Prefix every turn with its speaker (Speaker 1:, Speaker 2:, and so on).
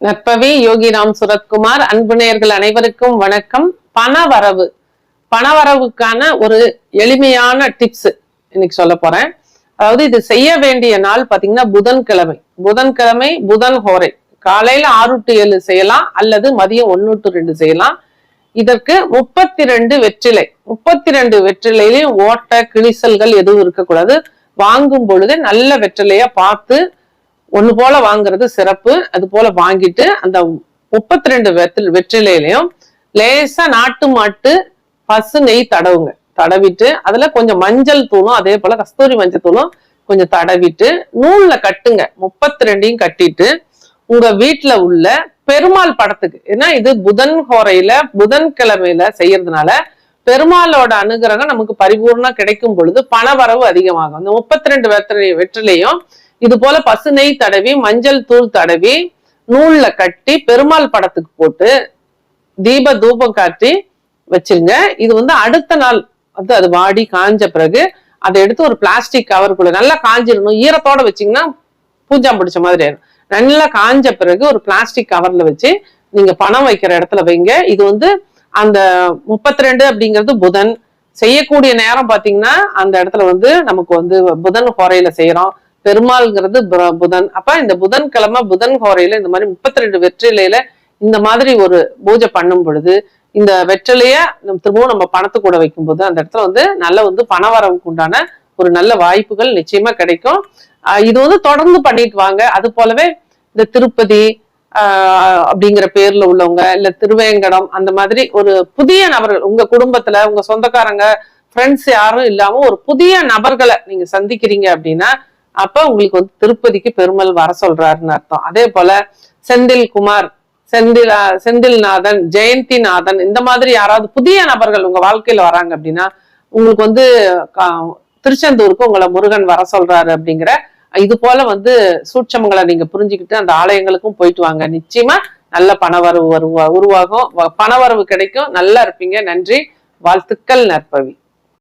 Speaker 1: நற்பவி யோகிராம் சுரத்குமார். அன்பு நேயர்கள் அனைவருக்கும் வணக்கம். பணவரவுக்கான ஒரு எளிமையான டிப்ஸ் இன்னைக்கு சொல்ல போறேன். அதாவது இது செய்ய வேண்டிய நாள் பாத்தீங்கன்னா புதன்கிழமை புதன் ஹோரை காலையில 6 to 7 செய்யலாம், அல்லது மதியம் 1 to 2 செய்யலாம். இதற்கு 32 வெற்றிலை, 32 வெற்றிலையிலையும் ஓட்ட கிழிசல்கள் எதுவும் இருக்கக்கூடாது. வாங்கும் பொழுது நல்ல வெற்றிலையா பார்த்து ஒண்ணு போல வாங்குறது சிறப்பு. அது போல வாங்கிட்டு அந்த 32 வெற்றிலையிலையும் லேசா நாட்டு மாட்டு பசு நெய் தடவுங்க. தடவிட்டு அதுல கொஞ்சம் மஞ்சள் தூளும் அதே போல கஸ்தூரி மஞ்சள் தூளும் கொஞ்சம் தடவிட்டு நூல்ல கட்டுங்க. 32ஐயும் கட்டிட்டு உங்க வீட்டுல உள்ள பெருமாள் படத்துக்கு, ஏன்னா இது புதன் ஹோரையில புதன்கிழமையில செய்யறதுனால பெருமாளோட அனுகிரகம் நமக்கு பரிபூர்ணா கிடைக்கும் பொழுது பணவரவு அதிகமாகும். அந்த 32 வெற்றிலையும் இது போல பசு நெய் தடவி மஞ்சள் தூள் தடவி நூல்ல கட்டி பெருமாள் படத்துக்கு போட்டு தீப தூபம் காட்டி வச்சிருங்க. இது அடுத்த நாள் அது வாடி காஞ்ச பிறகு அதை எடுத்து ஒரு பிளாஸ்டிக் கவருக்குள்ள நல்லா காஞ்சிடணும். ஈரத்தோட வச்சீங்கன்னா பூஜா பிடிச்ச மாதிரி ஆயிடும். நல்லா காஞ்ச பிறகு ஒரு பிளாஸ்டிக் கவர்ல வச்சு நீங்க பணம் வைக்கிற இடத்துல வைங்க. இது அந்த 32 அப்படிங்கிறது புதன் செய்யக்கூடிய நேரம் பாத்தீங்கன்னா அந்த இடத்துல நமக்கு புதன் ஹோரையில செய்யறோம். பெருமாள்ங்கிறது புதன். அப்ப இந்த புதன்கிழமை புதன் ஹோரையில இந்த மாதிரி 32 வெற்றிலையில இந்த மாதிரி ஒரு பூஜை பண்ணும் பொழுது இந்த வெற்றிலைய திரும்பவும் நம்ம பணத்து கூட வைக்கும் போது அந்த இடத்துல நல்ல பணவரவுக்கு உண்டான ஒரு நல்ல வாய்ப்புகள் நிச்சயமா கிடைக்கும். இது தொடர்ந்து பண்ணிட்டு வாங்க. அது போலவே இந்த திருப்பதி அப்படிங்கிற பேர்ல உள்ளவங்க, இல்ல திருவேங்கடம், அந்த மாதிரி ஒரு புதிய நபர்கள் உங்க குடும்பத்துல உங்க சொந்தக்காரங்க ஃப்ரெண்ட்ஸ் யாரும் இல்லாம ஒரு புதிய நபர்களை நீங்க சந்திக்கிறீங்க அப்படின்னா அப்ப உங்களுக்கு திருப்பதிக்கு பெருமாள் வர சொல்றாருன்னு அர்த்தம். அதே போல செந்தில்குமார், செந்தில்நாதன், ஜெயந்திநாதன், இந்த மாதிரி யாராவது புதிய நபர்கள் உங்க வாழ்க்கையில வராங்க அப்படின்னா உங்களுக்கு திருச்செந்தூருக்கு உங்களை முருகன் வர சொல்றாரு அப்படிங்கிற இது போல சூட்சமங்களை நீங்க புரிஞ்சுக்கிட்டு அந்த ஆலயங்களுக்கும் போயிட்டு வாங்க. நிச்சயமா நல்ல பணவரவு உருவாகும், பணவரவு கிடைக்கும், நல்லா இருப்பீங்க. நன்றி, வாழ்த்துக்கள். நற்பவி.